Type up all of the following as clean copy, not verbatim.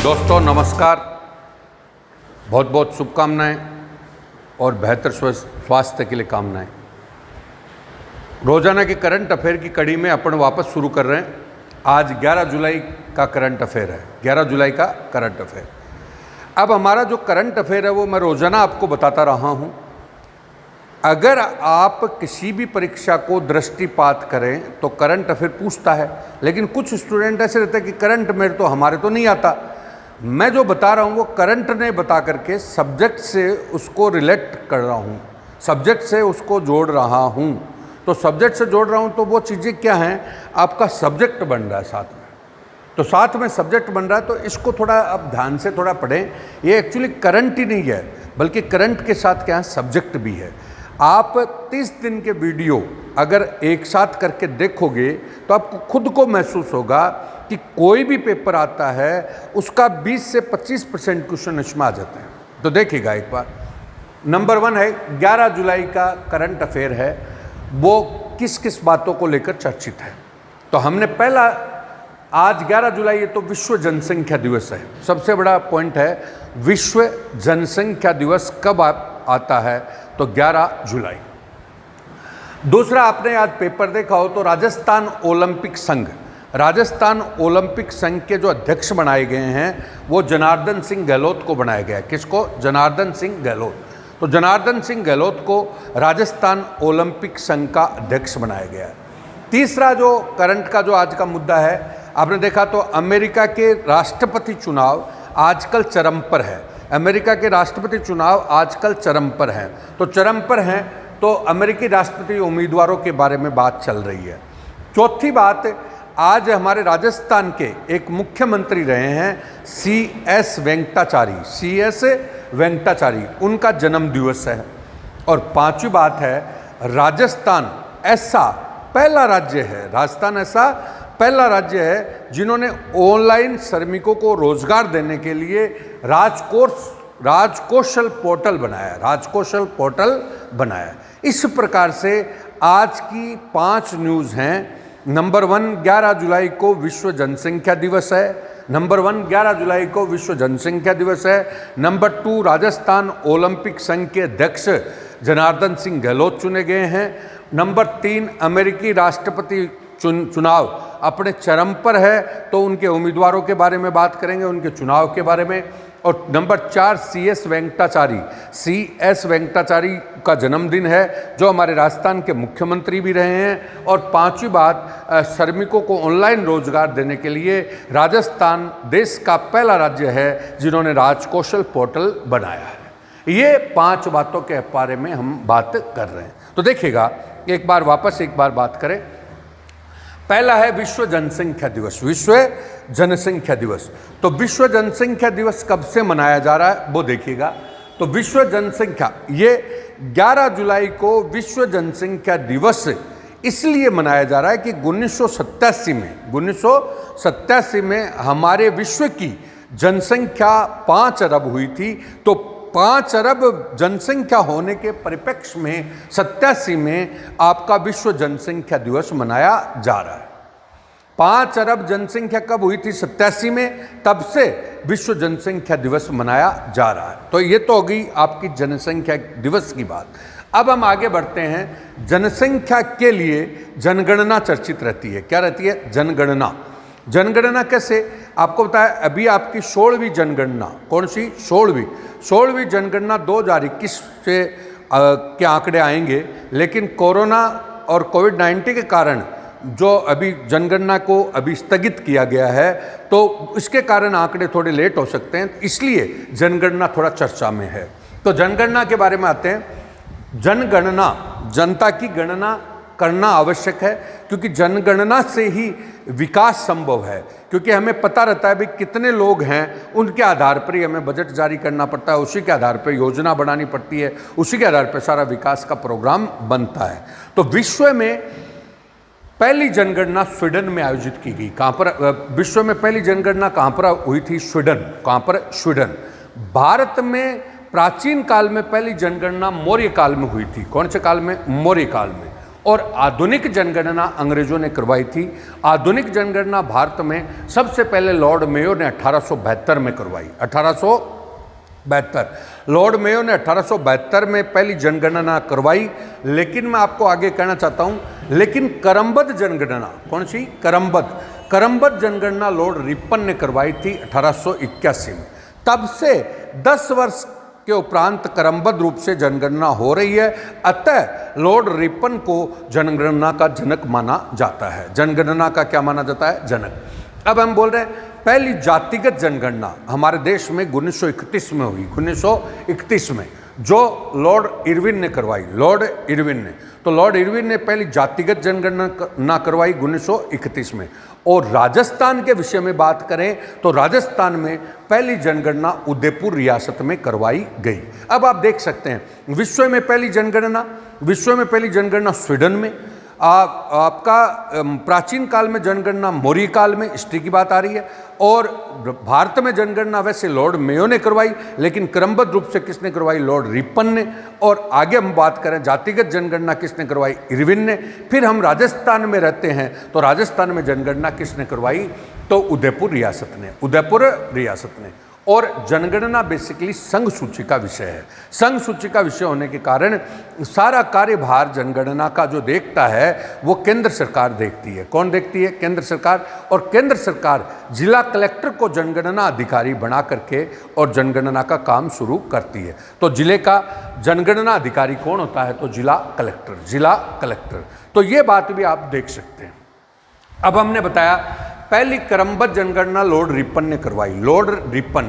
दोस्तों नमस्कार, बहुत बहुत शुभकामनाएं और बेहतर स्वास्थ्य के लिए कामनाएं। रोजाना के करंट अफेयर की कड़ी में अपन वापस शुरू कर रहे हैं। आज 11 जुलाई का करंट अफेयर है, 11 जुलाई का करंट अफेयर। अब हमारा जो करंट अफेयर है वो मैं रोजाना आपको बताता रहा हूं। अगर आप किसी भी परीक्षा को दृष्टिपात करें तो करंट अफेयर पूछता है, लेकिन कुछ स्टूडेंट ऐसे रहते हैं कि करंट अफेयर तो हमारे तो नहीं आता। मैं जो बता रहा हूँ वो करंट ने बता करके सब्जेक्ट से उसको रिलेट कर रहा हूँ, सब्जेक्ट से उसको जोड़ रहा हूँ। तो सब्जेक्ट से जोड़ रहा हूँ तो वो चीज़ें क्या हैं, आपका सब्जेक्ट बन रहा है साथ में। तो साथ में सब्जेक्ट बन रहा है तो इसको थोड़ा अब ध्यान से थोड़ा पढ़ें। ये एक्चुअली करंट ही नहीं है, बल्कि करंट के साथ क्या है, सब्जेक्ट भी है। आप 30 दिन के वीडियो अगर एक साथ करके देखोगे तो आपको खुद को महसूस होगा कि कोई भी पेपर आता है उसका 20 से 25% क्वेश्चन इसमें आ जाते हैं। तो देखिएगा एक बार। नंबर 1 है 11 जुलाई का करंट अफेयर है, वो किस किस बातों को लेकर चर्चित है। तो हमने पहला, आज 11 जुलाई है तो विश्व जनसंख्या दिवस है। सबसे बड़ा पॉइंट है विश्व जनसंख्या दिवस कब आता है, तो 11 जुलाई। दूसरा, आपने आज पेपर देखा हो तो राजस्थान ओलंपिक संघ, राजस्थान ओलंपिक संघ के जो अध्यक्ष बनाए गए हैं वो जनार्दन सिंह गहलोत को बनाया गया है। किसको? जनार्दन सिंह गहलोत। तो जनार्दन सिंह गहलोत को राजस्थान ओलंपिक संघ का अध्यक्ष बनाया गया है। तीसरा जो करंट का जो आज का मुद्दा है, आपने देखा तो अमेरिका के राष्ट्रपति चुनाव आजकल चरम पर है। अमेरिका के राष्ट्रपति चुनाव आजकल चरम पर हैं। तो चरम पर हैं तो अमेरिकी राष्ट्रपति उम्मीदवारों के बारे में बात चल रही है। चौथी बात, आज हमारे राजस्थान के एक मुख्यमंत्री रहे हैं CS वेंकटाचारी, CS वेंकटाचारी, उनका जन्म दिवस है। और पांचवी बात है, राजस्थान ऐसा पहला राज्य है, राजस्थान ऐसा पहला राज्य है जिन्होंने ऑनलाइन श्रमिकों को रोजगार देने के लिए राजकौशल पोर्टल बनाया, राजकौशल पोर्टल बनाया। इस प्रकार से आज की 5 न्यूज़ हैं। नंबर 1, 11 जुलाई को विश्व जनसंख्या दिवस है। नंबर 1, 11 जुलाई को विश्व जनसंख्या दिवस है। नंबर 2, राजस्थान ओलंपिक संघ के अध्यक्ष जनार्दन सिंह गहलोत चुने गए हैं। नंबर 3, अमेरिकी राष्ट्रपति चुनाव अपने चरम पर है तो उनके उम्मीदवारों के बारे में बात करेंगे, उनके चुनाव के बारे में। और नंबर 4, CS वेंकटाचारी का जन्मदिन है, जो हमारे राजस्थान के मुख्यमंत्री भी रहे हैं। और पांचवी बात, श्रमिकों को ऑनलाइन रोजगार देने के लिए राजस्थान देश का पहला राज्य है जिन्होंने राजकौशल पोर्टल बनाया है। ये 5 बातों के बारे में हम बात कर रहे हैं। तो देखिएगा एक बार बात करें। पहला है विश्व जनसंख्या दिवस, विश्व जनसंख्या दिवस। तो विश्व जनसंख्या दिवस कब से मनाया जा रहा है वो देखिएगा। तो विश्व जनसंख्या, ये 11 जुलाई को विश्व जनसंख्या दिवस इसलिए मनाया जा रहा है कि 1987 में हमारे विश्व की जनसंख्या 5 अरब हुई थी। तो 5 अरब जनसंख्या होने के परिप्रेक्ष्य में 87 में आपका विश्व जनसंख्या दिवस मनाया जा रहा है। 5 अरब जनसंख्या कब हुई थी? 87 में, तब से विश्व जनसंख्या दिवस मनाया जा रहा है। तो ये तो हो गई आपकी जनसंख्या दिवस की बात। अब हम आगे बढ़ते हैं। जनसंख्या के लिए जनगणना चर्चित रहती है। क्या रहती है? जनगणना। जनगणना कैसे? आपको पता है अभी आपकी 16वीं जनगणना, कौन सी? 16वीं जनगणना 2021 से के आंकड़े आएंगे, लेकिन कोरोना और कोविड-19 के कारण जो अभी जनगणना को अभी स्थगित किया गया है, तो इसके कारण आंकड़े थोड़े लेट हो सकते हैं, इसलिए जनगणना थोड़ा चर्चा में है। तो जनगणना के बारे में आते हैं। जनगणना, जनता की गणना करना आवश्यक है, क्योंकि जनगणना से ही विकास संभव है। क्योंकि हमें पता रहता है भाई कितने लोग हैं, उनके आधार पर ही हमें बजट जारी करना पड़ता है, उसी के आधार पर योजना बनानी पड़ती है, उसी के आधार पर सारा विकास का प्रोग्राम बनता है। तो विश्व में पहली जनगणना स्वीडन में आयोजित की गई। कहाँ पर? विश्व में पहली जनगणना कहाँ पर हुई थी? स्वीडन। कहाँ पर? स्वीडन। भारत में प्राचीन काल में पहली जनगणना मौर्य काल में हुई थी। कौन से काल में? मौर्य काल में। और आधुनिक जनगणना अंग्रेजों ने करवाई थी। आधुनिक जनगणना भारत में सबसे पहले लॉर्ड मेयो ने 1872 में करवाई। 1872 लॉर्ड मेयो ने 1872 में पहली जनगणना करवाई। लेकिन मैं आपको आगे कहना चाहता हूं, लेकिन करमबद्ध जनगणना, कौन सी? करमबद्ध जनगणना लॉर्ड रिपन ने करवाई थी 1881 में। तब से 10 वर्ष के उपरांत क्रमबद्ध रूप से जनगणना हो रही है। अतः लॉर्ड रिपन को जनगणना का जनक माना जाता है। जनगणना का क्या माना जाता है? जनक। अब हम बोल रहे हैं पहली जातिगत जनगणना हमारे देश में 1931 में हुई। 1931 में जो लॉर्ड इरविन ने करवाई, लॉर्ड इरविन ने। तो लॉर्ड इरविन ने पहली जातिगत जनगणना करवाई 1931 में। और राजस्थान के विषय में बात करें तो राजस्थान में पहली जनगणना उदयपुर रियासत में करवाई गई। अब आप देख सकते हैं विश्व में पहली जनगणना स्वीडन में, आपका प्राचीन काल में जनगणना मौर्य काल में, हिस्ट्री की बात आ रही है। और भारत में जनगणना वैसे लॉर्ड मेयो ने करवाई, लेकिन क्रमबद्ध रूप से किसने करवाई? लॉर्ड रिपन ने। और आगे हम बात करें जातिगत जनगणना किसने करवाई? इरविन ने। फिर हम राजस्थान में रहते हैं तो राजस्थान में जनगणना किसने करवाई? तो उदयपुर रियासत ने। और जनगणना बेसिकली संघ सूची का विषय है। संघ सूची का विषय होने के कारण सारा कार्यभार जनगणना का जो देखता है वो केंद्र सरकार देखती है। कौन देखती है? केंद्र सरकार। और केंद्र सरकार जिला कलेक्टर को जनगणना अधिकारी बना करके और जनगणना का काम शुरू करती है। तो जिले का जनगणना अधिकारी कौन होता है? तो जिला कलेक्टर। तो ये बात भी आप देख सकते हैं। अब हमने बताया पहली क्रमबद्ध जनगणना लॉर्ड रिपन ने करवाई। लॉर्ड रिपन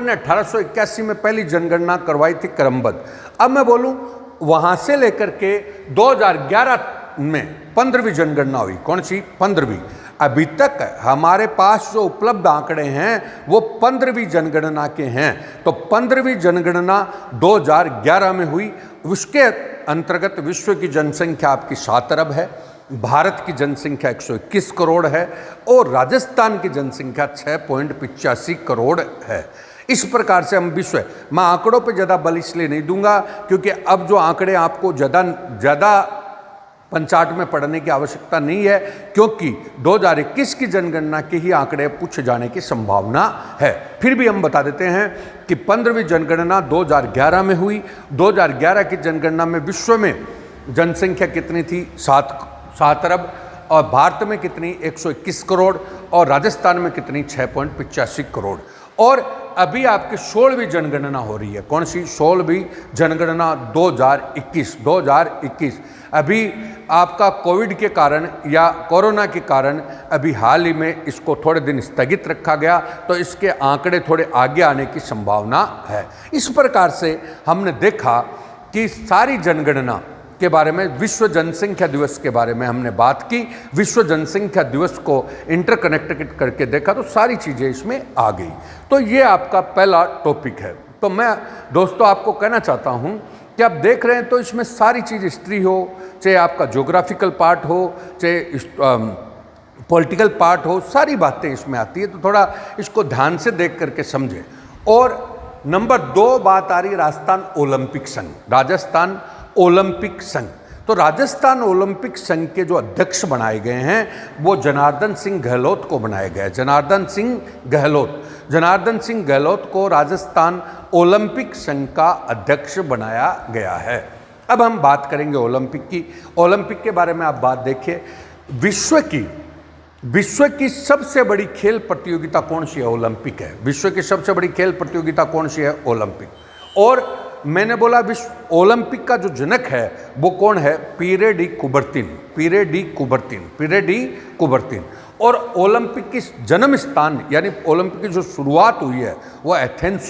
ने 1881 में पहली जनगणना करवाई थी क्रमबद्ध। अब मैं बोलूं वहां से लेकर के 2011 में 15वीं जनगणना हुई। कौन सी? 15वीं। अभी तक हमारे पास जो उपलब्ध आंकड़े हैं वो 15वीं जनगणना के हैं। तो 15वीं जनगणना 2011 में हुई। उसके अंतर्गत विश्व की जनसंख्या आपकी 7 अरब है, भारत की जनसंख्या 121 करोड़ है और राजस्थान की जनसंख्या 6.85 करोड़ है। इस प्रकार से हम विश्व, मैं आंकड़ों पे ज़्यादा बल इसलिए नहीं दूंगा क्योंकि अब जो आंकड़े आपको ज़्यादा पंचाट में पढ़ने की आवश्यकता नहीं है, क्योंकि 2021 की जनगणना के ही आंकड़े पूछे जाने की संभावना है। फिर भी हम बता देते हैं कि 15वीं जनगणना 2011 में हुई। 2011 की जनगणना में विश्व में जनसंख्या कितनी थी? 7 अरब। और भारत में कितनी? 121 करोड़। और राजस्थान में कितनी? 6.85 करोड़। और अभी आपकी 16वीं जनगणना हो रही है। कौन सी? 16वीं जनगणना 2021। अभी आपका कोविड के कारण या कोरोना के कारण अभी हाल ही में इसको थोड़े दिन स्थगित रखा गया, तो इसके आंकड़े थोड़े आगे आने की संभावना है। इस प्रकार से हमने देखा कि सारी जनगणना के बारे में, विश्व जनसंख्या दिवस के बारे में हमने बात की। विश्व जनसंख्या दिवस को इंटरकनेक्टेड करके देखा तो सारी चीज़ें इसमें आ गई। तो ये आपका पहला टॉपिक है। तो मैं दोस्तों आपको कहना चाहता हूँ कि आप देख रहे हैं तो इसमें सारी चीज़, हिस्ट्री हो, चाहे आपका ज्योग्राफिकल पार्ट हो, चाहे पॉलिटिकल पार्ट हो, सारी बातें इसमें आती है। तो थोड़ा इसको ध्यान से देख करके समझें। और नंबर 2 बात आ रही है राजस्थान ओलंपिक संघ। राजस्थान ओलंपिक संघ। तो राजस्थान ओलंपिक संघ के जो अध्यक्ष बनाए गए हैं वो जनार्दन सिंह गहलोत को बनाया गया है। जनार्दन सिंह गहलोत को राजस्थान ओलंपिक संघ का अध्यक्ष बनाया गया है। अब हम बात करेंगे ओलंपिक की। ओलंपिक के बारे में आप बात देखिए, विश्व की सबसे बड़ी खेल प्रतियोगिता कौन सी है? ओलंपिक है। विश्व की सबसे बड़ी खेल प्रतियोगिता कौन सी है? ओलंपिक। और मैंने बोला विश्व ओलंपिक का जो जनक है वो कौन है? पीरे डी कुबर्तिन। और ओलंपिक की जन्म स्थान यानी ओलंपिक की जो शुरुआत हुई है वो एथेंस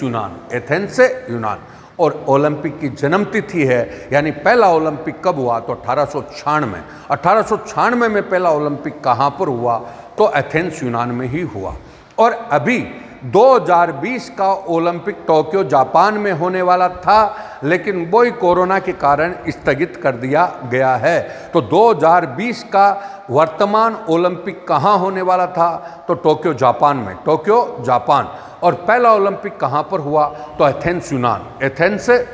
से यूनान। और ओलंपिक की जन्म तिथि है, यानी पहला ओलंपिक कब हुआ? तो 1896। 1896 में पहला ओलंपिक कहाँ पर हुआ? तो एथेंस यूनान में ही हुआ। और अभी 2020 का ओलंपिक टोक्यो जापान में होने वाला था, लेकिन वही कोरोना के कारण स्थगित कर दिया गया है। तो 2020 का वर्तमान ओलंपिक कहाँ होने वाला था? तो टोक्यो जापान। और पहला ओलंपिक कहाँ पर हुआ? तो एथेंस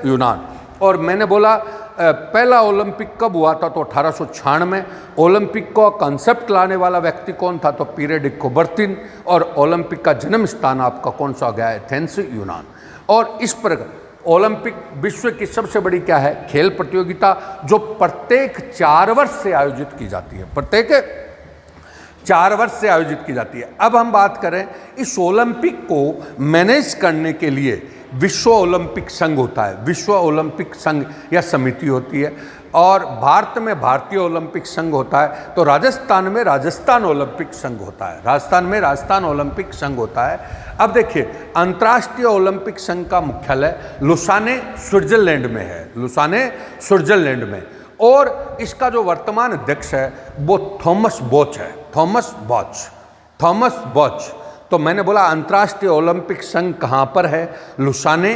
यूनान। और मैंने बोला पहला ओलंपिक कब हुआ था? तो 1896। ओलंपिक का कॉन्सेप्ट लाने वाला व्यक्ति कौन था? तो पीरे डी कुबर्तिन। और ओलंपिक का जन्म स्थान आपका कौन सा हो गया? एथेंस, यूनान। और इस पर ओलंपिक विश्व की सबसे बड़ी क्या है? खेल प्रतियोगिता, जो प्रत्येक 4 वर्ष से आयोजित की जाती है, प्रत्येक 4 वर्ष से आयोजित की जाती है। अब हम बात करें इस ओलंपिक को मैनेज करने के लिए विश्व ओलंपिक संघ होता है, विश्व ओलंपिक संघ या समिति होती है। और भारत में भारतीय ओलंपिक संघ होता है। तो राजस्थान में राजस्थान ओलंपिक संघ होता है, राजस्थान में राजस्थान ओलंपिक संघ होता है। अब देखिए, अंतर्राष्ट्रीय ओलंपिक संघ का मुख्यालय लुसाने, स्विट्जरलैंड में है, लुसाने, स्विट्जरलैंड में। और इसका जो वर्तमान अध्यक्ष है वो थॉमस बॉच है, थॉमस बॉच, थॉमस बॉच। तो मैंने बोला अंतर्राष्ट्रीय ओलंपिक संघ कहाँ पर है? Lausanne,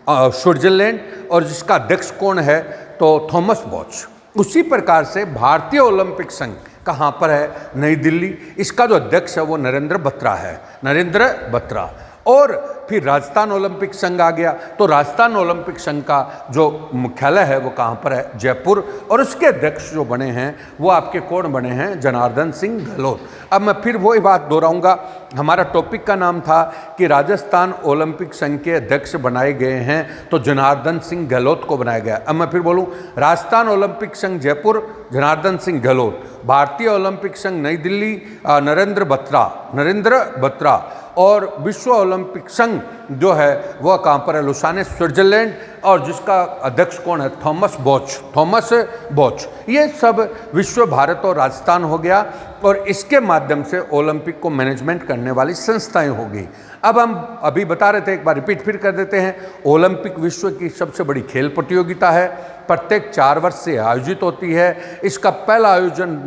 Switzerland. और जिसका अध्यक्ष कौन है? तो थॉमस बॉच। उसी प्रकार से भारतीय ओलंपिक संघ कहाँ पर है? नई दिल्ली। इसका जो अध्यक्ष है वो नरेंद्र बत्रा है, नरेंद्र बत्रा। और फिर राजस्थान ओलंपिक संघ आ गया। तो राजस्थान ओलंपिक संघ का जो मुख्यालय है वो कहाँ पर है? जयपुर। और उसके अध्यक्ष जो बने हैं वो आपके कौन बने हैं? जनार्दन सिंह गहलोत। अब मैं फिर वही बात दोहराऊंगा, हमारा टॉपिक का नाम था कि राजस्थान ओलंपिक संघ के अध्यक्ष बनाए गए हैं, तो जनार्दन सिंह गहलोत को बनाया गया। अब मैं फिर बोलूँ, राजस्थान ओलंपिक संघ जयपुर, जनार्दन सिंह गहलोत। भारतीय ओलंपिक संघ नई दिल्ली, नरेंद्र बत्रा, नरेंद्र बत्रा। और विश्व ओलंपिक संघ जो है वह कहाँ पर है? Lausanne, Switzerland. और जिसका अध्यक्ष कौन है? Thomas Bach, Thomas Bach. ये सब विश्व, भारत और राजस्थान हो गया। और इसके माध्यम से ओलंपिक को मैनेजमेंट करने वाली संस्थाएं होगी। अब हम अभी बता रहे थे, एक बार रिपीट फिर कर देते हैं। ओलंपिक विश्व की सबसे बड़ी खेल प्रतियोगिता है, प्रत्येक 4 वर्ष से आयोजित होती है। इसका पहला आयोजन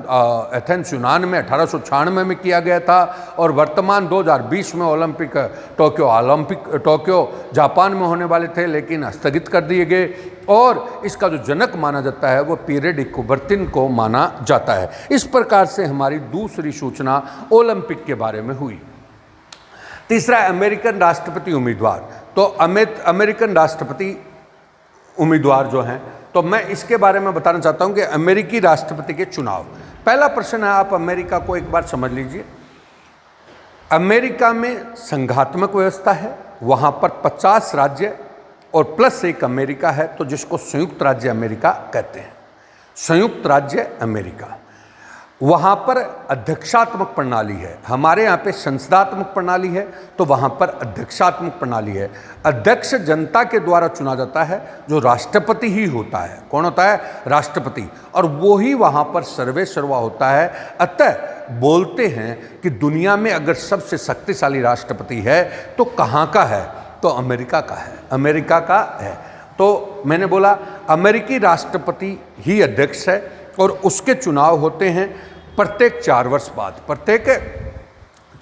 एथेंस, यूनान में 1896 में किया गया था। और वर्तमान 2020 में ओलंपिक टोक्यो जापान में होने वाले थे, लेकिन स्थगित कर दिए गए। और इसका जो जनक माना जाता है वो पीरे डी कुबर्तिन को माना जाता है। इस प्रकार से हमारी दूसरी सूचना ओलंपिक के बारे में हुई। तीसरा, अमेरिकन राष्ट्रपति उम्मीदवार। तो अमेरिकन राष्ट्रपति उम्मीदवार जो हैं, तो मैं इसके बारे में बताना चाहता हूं कि अमेरिकी राष्ट्रपति के चुनाव। पहला प्रश्न है, आप अमेरिका को एक बार समझ लीजिए। अमेरिका में संघात्मक व्यवस्था है, वहां पर 50 राज्य और प्लस 1 अमेरिका है, तो जिसको संयुक्त राज्य अमेरिका कहते हैं, संयुक्त राज्य अमेरिका। वहाँ पर अध्यक्षात्मक प्रणाली है, हमारे यहाँ पे संसदात्मक प्रणाली है, तो वहाँ पर अध्यक्षात्मक प्रणाली है। अध्यक्ष जनता के द्वारा चुना जाता है, जो राष्ट्रपति ही होता है। कौन होता है? राष्ट्रपति। और वो ही वहाँ पर सर्वे सर्वा होता है। अतः बोलते हैं कि दुनिया में अगर सबसे शक्तिशाली राष्ट्रपति है तो कहाँ का है? तो अमेरिका का है, अमेरिका का है। तो मैंने बोला अमेरिकी राष्ट्रपति ही अध्यक्ष है और उसके चुनाव होते हैं प्रत्येक 4 वर्ष बाद, प्रत्येक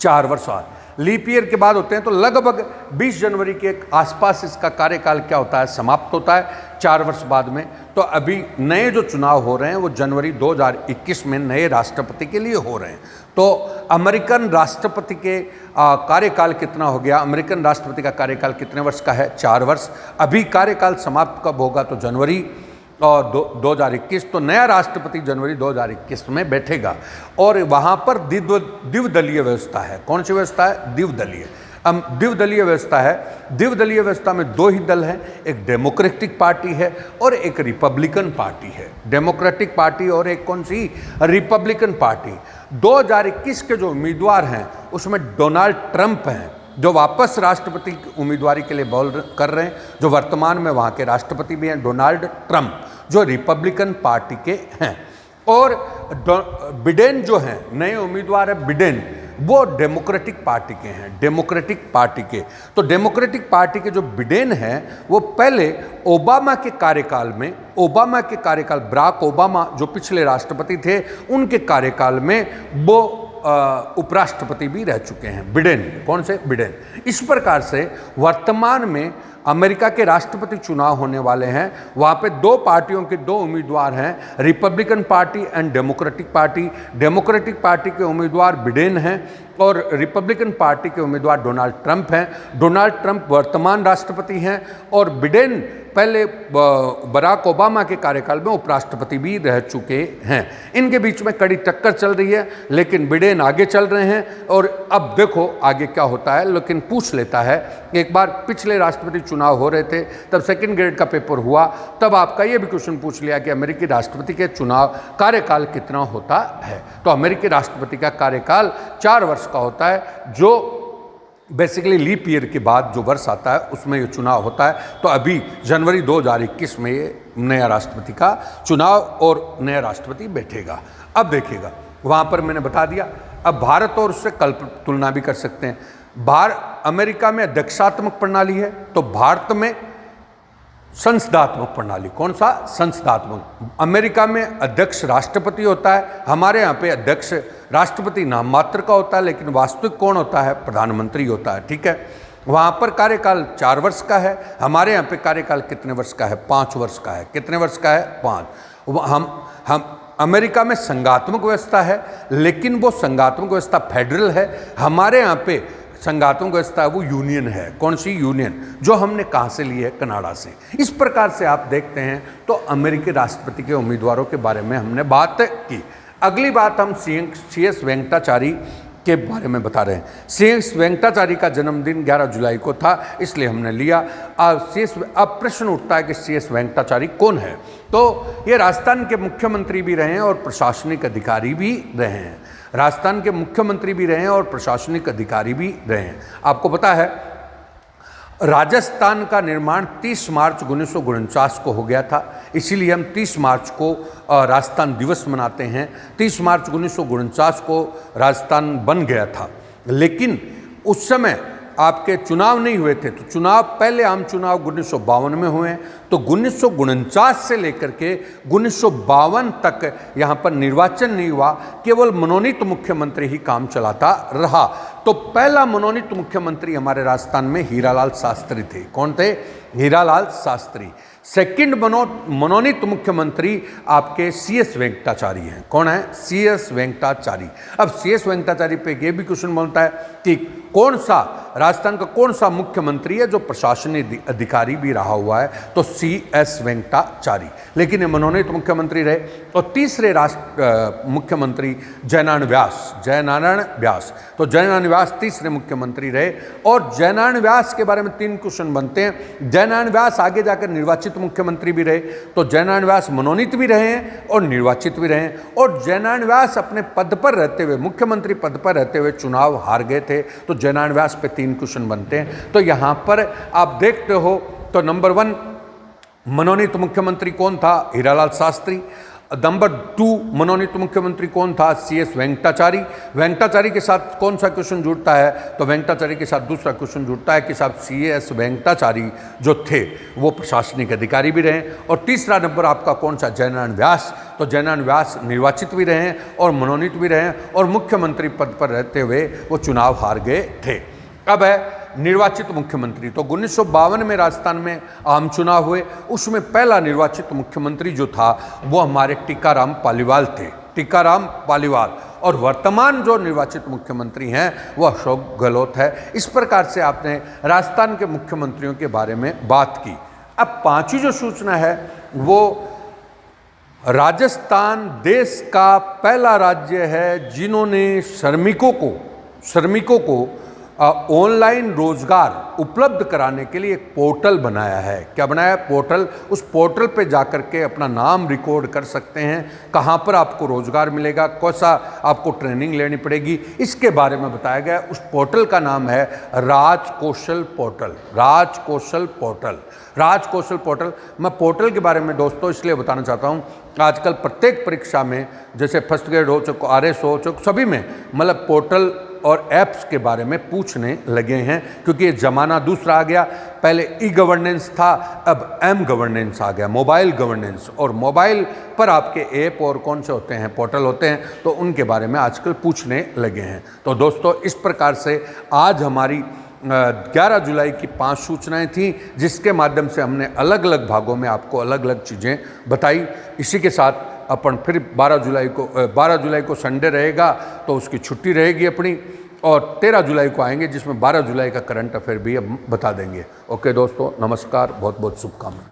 4 वर्ष बाद। लीप ईयर के बाद होते हैं, तो लगभग 20 जनवरी के आसपास इसका कार्यकाल क्या होता है? समाप्त होता है 4 वर्ष बाद में। तो अभी नए जो चुनाव हो रहे हैं वो जनवरी 2021 में नए राष्ट्रपति के लिए हो रहे हैं। तो अमेरिकन राष्ट्रपति के कार्यकाल कितना हो गया? अमेरिकन राष्ट्रपति का कार्यकाल कितने वर्ष का है? 4 वर्ष। अभी कार्यकाल समाप्त कब होगा? तो जनवरी और 2021। तो नया राष्ट्रपति जनवरी 2021 में बैठेगा। और वहाँ पर द्विदलीय व्यवस्था है। कौन सी व्यवस्था है? द्विदलीय। अब द्विदलीय व्यवस्था है, द्विदलीय व्यवस्था में 2 ही दल हैं, एक डेमोक्रेटिक पार्टी है और एक रिपब्लिकन पार्टी है। डेमोक्रेटिक पार्टी और एक कौन सी? Republican party. 2021 के जो उम्मीदवार हैं उसमें डोनाल्ड ट्रंप हैं, जो वापस राष्ट्रपति की उम्मीदवारी के लिए कर रहे हैं, जो वर्तमान में वहाँ के राष्ट्रपति भी हैं, डोनाल्ड ट्रंप, जो रिपब्लिकन पार्टी के हैं। और बिडेन जो हैं, नए उम्मीदवार है बिडेन, वो डेमोक्रेटिक पार्टी के हैं, डेमोक्रेटिक पार्टी के। तो डेमोक्रेटिक पार्टी के जो बिडेन हैं वो पहले ओबामा के कार्यकाल में, बराक ओबामा जो पिछले राष्ट्रपति थे, उनके कार्यकाल में वो उपराष्ट्रपति भी रह चुके हैं, बिडेन। कौन से? बिडेन। इस प्रकार से वर्तमान में अमेरिका के राष्ट्रपति चुनाव होने वाले हैं। वहाँ पे 2 पार्टियों के 2 उम्मीदवार हैं, Republican party and democratic party. Democratic party के उम्मीदवार बिडेन हैं और रिपब्लिकन पार्टी के उम्मीदवार डोनाल्ड ट्रंप हैं। डोनाल्ड ट्रंप वर्तमान राष्ट्रपति हैं और बिडेन पहले बराक ओबामा के कार्यकाल में उपराष्ट्रपति भी रह चुके हैं। इनके बीच में कड़ी टक्कर चल रही है, लेकिन बिडेन आगे चल रहे हैं और अब देखो आगे क्या होता है। लेकिन पूछ लेता है, एक बार पिछले राष्ट्रपति चुनाव हो रहे थे, तब सेकंड ग्रेड का पेपर हुआ, तब आपका ये भी क्वेश्चन पूछ लिया कि अमेरिकी राष्ट्रपति के चुनाव कार्यकाल कितना होता है। तो अमेरिकी राष्ट्रपति का कार्यकाल 4 वर्ष का होता है, जो बेसिकली लीप ईयर के बाद जो वर्ष आता है उसमें ये चुनाव होता है। तो अभी जनवरी 2021 में ये नया राष्ट्रपति का चुनाव और नया राष्ट्रपति बैठेगा। अब देखिएगा, वहाँ पर मैंने बता दिया। अब भारत और उससे कल तुलना भी कर सकते हैं। अमेरिका में अध्यक्षात्मक प्रणाली है, तो भारत में संसदात्मक प्रणाली। कौन सा? संसदात्मक। अमेरिका में अध्यक्ष राष्ट्रपति होता है, हमारे यहाँ पे अध्यक्ष राष्ट्रपति नाम मात्र का होता है, लेकिन वास्तविक कौन होता है? प्रधानमंत्री होता है। ठीक है, वहाँ पर कार्यकाल 4 वर्ष का है, हमारे यहाँ पे कार्यकाल कितने वर्ष का है? 5 वर्ष का है। कितने वर्ष का है? 5। हम अमेरिका में संघात्मक व्यवस्था है, लेकिन वो संघात्मक व्यवस्था फेडरल है। हमारे यहाँ पे संघात्मक व्यवस्था वो यूनियन है। कौन सी? यूनियन, जो हमने कहाँ से ली है? कनाडा से। इस प्रकार से आप देखते हैं तो अमेरिकी राष्ट्रपति के उम्मीदवारों के बारे में हमने बात की। अगली बात हम CS वेंकटाचारी के बारे में बता रहे हैं। CS वेंकटाचारी का जन्मदिन 11 जुलाई को था, इसलिए हमने लिया। अब प्रश्न उठता है कि CS वेंकटाचारी कौन है? तो ये राजस्थान के मुख्यमंत्री भी रहे हैं और प्रशासनिक अधिकारी भी रहे हैं। राजस्थान के मुख्यमंत्री भी रहे हैं और प्रशासनिक अधिकारी भी रहे हैं। आपको पता है, राजस्थान का निर्माण 30 मार्च 1949 को हो गया था, इसीलिए हम 30 मार्च को राजस्थान दिवस मनाते हैं। 30 मार्च 1949 को राजस्थान बन गया था, लेकिन उस समय आपके चुनाव नहीं हुए थे। तो चुनाव, पहले आम चुनाव 1952 में हुए, तो 1949 से लेकर के 1952 तक यहाँ पर निर्वाचन नहीं हुआ, केवल मनोनीत मुख्यमंत्री ही काम चलाता रहा। तो पहला मनोनीत मुख्यमंत्री हमारे राजस्थान में हीरालाल शास्त्री थे। कौन थे? हीरालाल शास्त्री। सेकंड मनोनीत मुख्यमंत्री आपके CS वेंकटाचारी हैं। कौन है? CS वेंकटाचारी। अब CS वेंकटाचारी पे ये भी क्वेश्चन बनता है कि कौन सा राजस्थान का कौन सा मुख्यमंत्री है जो प्रशासनिक अधिकारी भी रहा हुआ है? तो CS वेंकटाचारी। लेकिन ये मनोनीत मुख्यमंत्री रहे। और तीसरे मुख्यमंत्री जयनारायण व्यास। तो जयनारायण व्यास तीसरे मुख्यमंत्री रहे। और जयनारायण व्यास के बारे में 3 क्वेश्चन बनते हैं। जयनारायण व्यास आगे जाकर निर्वाचित मुख्यमंत्री भी रहे। तो जयनारायण व्यास मनोनीत भी रहे हैं और निर्वाचित भी रहे हैं। और जयनारायण व्यास अपने पद पर रहते हुए, मुख्यमंत्री पद पर रहते हुए चुनाव हार गए थे। तो जयनारायण व्यास पे 3 क्वेश्चन बनते हैं। तो यहाँ पर आप देखते हो, तो नंबर 1 मनोनीत मुख्यमंत्री कौन था? हीरालाल शास्त्री। नंबर 2 मनोनीत मुख्यमंत्री कौन था? CS वेंकटाचारी। वेंकटाचारी के साथ कौन सा क्वेश्चन जुड़ता है? तो वेंकटाचारी के साथ दूसरा क्वेश्चन जुड़ता है कि साहब CS वेंकटाचारी जो थे वो प्रशासनिक अधिकारी भी रहे। और तीसरा नंबर आपका कौन सा? जयनारायण व्यास। तो जयनारायण व्यास निर्वाचित भी रहे और मनोनीत भी रहे और मुख्यमंत्री पद पर रहते हुए वो चुनाव हार गए थे। अब है निर्वाचित मुख्यमंत्री। तो 1952 में राजस्थान में आम चुनाव हुए, उसमें पहला निर्वाचित मुख्यमंत्री जो था वो हमारे टीकाराम पालीवाल थे। टीकाराम पालीवाल। और वर्तमान जो निर्वाचित मुख्यमंत्री हैं वो अशोक गहलोत है। इस प्रकार से आपने राजस्थान के मुख्यमंत्रियों के बारे में बात की। अब 5वीं जो सूचना है वो राजस्थान देश का पहला राज्य है जिन्होंने श्रमिकों को ऑनलाइन रोजगार उपलब्ध कराने के लिए एक पोर्टल बनाया है। क्या बनाया? पोर्टल। उस पोर्टल पे जाकर के अपना नाम रिकॉर्ड कर सकते हैं, कहाँ पर आपको रोजगार मिलेगा, कैसा आपको ट्रेनिंग लेनी पड़ेगी, इसके बारे में बताया गया। उस पोर्टल का नाम है राजकौशल पोर्टल। राजकौशल पोर्टल। मैं पोर्टल के बारे में दोस्तों इसलिए बताना चाहता हूँ, आजकल प्रत्येक परीक्षा में जैसे फर्स्ट ग्रेड हो चुका, RS हो चुका, सभी में मतलब पोर्टल और ऐप्स के बारे में पूछने लगे हैं, क्योंकि ये ज़माना दूसरा आ गया। पहले ई-गवर्नेंस था, अब M-गवर्नेंस आ गया, मोबाइल गवर्नेंस। और मोबाइल पर आपके ऐप और कौन से होते हैं? पोर्टल होते हैं, तो उनके बारे में आजकल पूछने लगे हैं। तो दोस्तों इस प्रकार से आज हमारी 11 जुलाई की 5 सूचनाएं थीं, जिसके माध्यम से हमने अलग अलग भागों में आपको अलग अलग चीज़ें बताई। इसी के साथ अपन फिर 12 जुलाई को संडे रहेगा, तो उसकी छुट्टी रहेगी अपनी, और 13 जुलाई को आएंगे जिसमें 12 जुलाई का करंट अफेयर भी हम बता देंगे। ओके दोस्तों, नमस्कार, बहुत बहुत शुभकामनाएं।